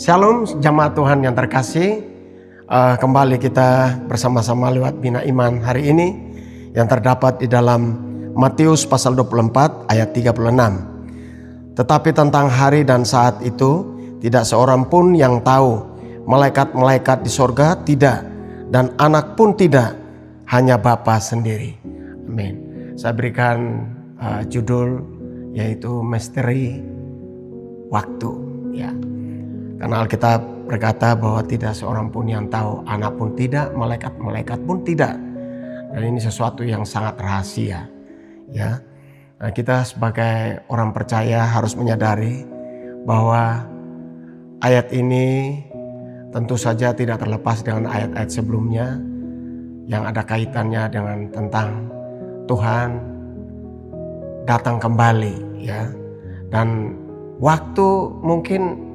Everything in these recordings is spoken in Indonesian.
Shalom jamaat Tuhan yang terkasih, kembali kita bersama-sama lewat Bina Iman hari ini yang terdapat di dalam Matius pasal 24 ayat 36. Tetapi tentang hari dan saat itu tidak seorang pun yang tahu, malaikat-malaikat di sorga tidak, dan anak pun tidak, hanya Bapa sendiri. Amin. Saya berikan judul yaitu misteri waktu, ya. Karena Alkitab berkata bahwa tidak seorang pun yang tahu, anak pun tidak, malaikat-malaikat pun tidak. Dan ini sesuatu yang sangat rahasia, ya. Nah, kita sebagai orang percaya harus menyadari bahwa ayat ini tentu saja tidak terlepas dengan ayat-ayat sebelumnya yang ada kaitannya dengan tentang Tuhan datang kembali, ya. Dan waktu mungkin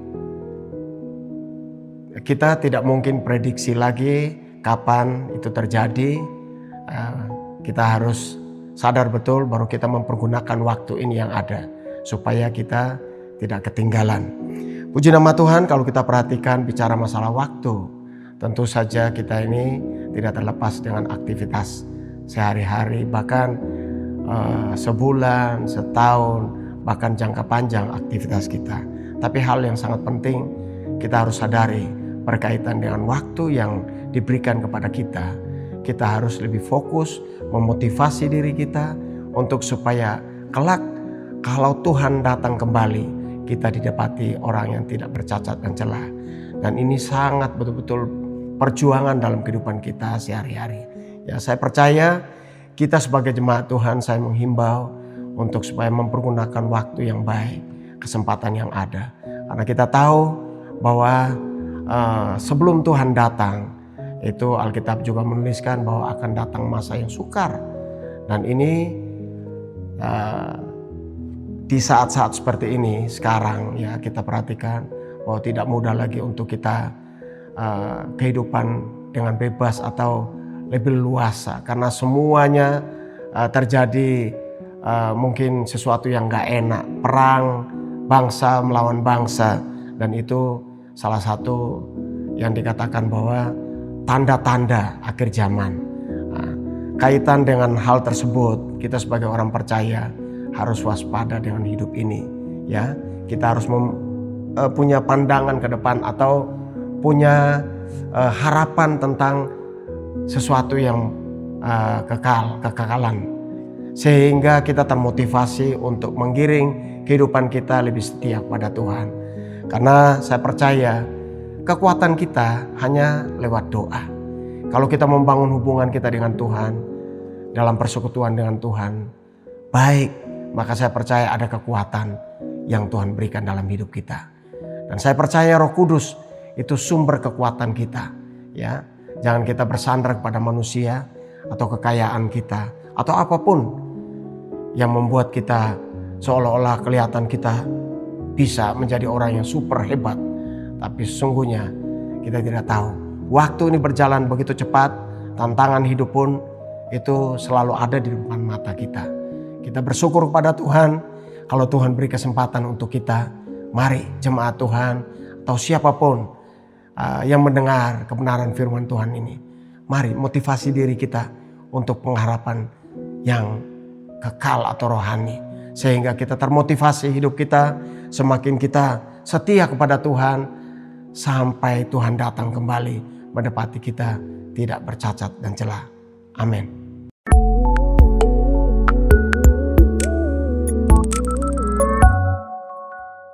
kita tidak mungkin prediksi lagi kapan itu terjadi. Kita harus sadar betul baru kita mempergunakan waktu ini yang ada supaya kita tidak ketinggalan. Puji nama Tuhan, kalau kita perhatikan bicara masalah waktu, tentu saja kita ini tidak terlepas dengan aktivitas sehari-hari, bahkan sebulan, setahun, bahkan jangka panjang aktivitas kita. Tapi hal yang sangat penting kita harus sadari berkaitan dengan waktu yang diberikan kepada kita. Kita harus lebih fokus memotivasi diri kita untuk supaya kelak kalau Tuhan datang kembali, kita didapati orang yang tidak bercacat dan celah. Dan ini sangat betul-betul perjuangan dalam kehidupan kita sehari-hari. Ya, saya percaya kita sebagai jemaat Tuhan, saya menghimbau untuk supaya mempergunakan waktu yang baik, kesempatan yang ada. Karena kita tahu bahwa sebelum Tuhan datang, itu Alkitab juga menuliskan bahwa akan datang masa yang sukar. Dan ini di saat-saat seperti ini sekarang, ya, kita perhatikan bahwa tidak mudah lagi untuk kita kehidupan dengan bebas atau lebih luasa, karena semuanya terjadi mungkin sesuatu yang gak enak, perang bangsa melawan bangsa, dan itu salah satu yang dikatakan bahwa tanda-tanda akhir zaman. Nah, kaitan dengan hal tersebut, kita sebagai orang percaya harus waspada dengan hidup ini, ya. Kita harus punya pandangan ke depan atau punya harapan tentang sesuatu yang kekekalan, sehingga kita termotivasi untuk menggiring kehidupan kita lebih setia kepada Tuhan. Karena saya percaya kekuatan kita hanya lewat doa. Kalau kita membangun hubungan kita dengan Tuhan, dalam persekutuan dengan Tuhan, baik, maka saya percaya ada kekuatan yang Tuhan berikan dalam hidup kita. Dan saya percaya Roh Kudus itu sumber kekuatan kita, ya. Jangan kita bersandar kepada manusia atau kekayaan kita atau apapun yang membuat kita seolah-olah kelihatan kita bisa menjadi orang yang super hebat. Tapi sesungguhnya kita tidak tahu. Waktu ini berjalan begitu cepat, tantangan hidup pun itu selalu ada di depan mata kita. Kita bersyukur kepada Tuhan kalau Tuhan beri kesempatan untuk kita. Mari jemaat Tuhan atau siapapun yang mendengar kebenaran firman Tuhan ini, mari motivasi diri kita untuk pengharapan yang kekal atau rohani, sehingga kita termotivasi hidup kita, semakin kita setia kepada Tuhan sampai Tuhan datang kembali mendapati kita tidak bercacat dan celah. Amin.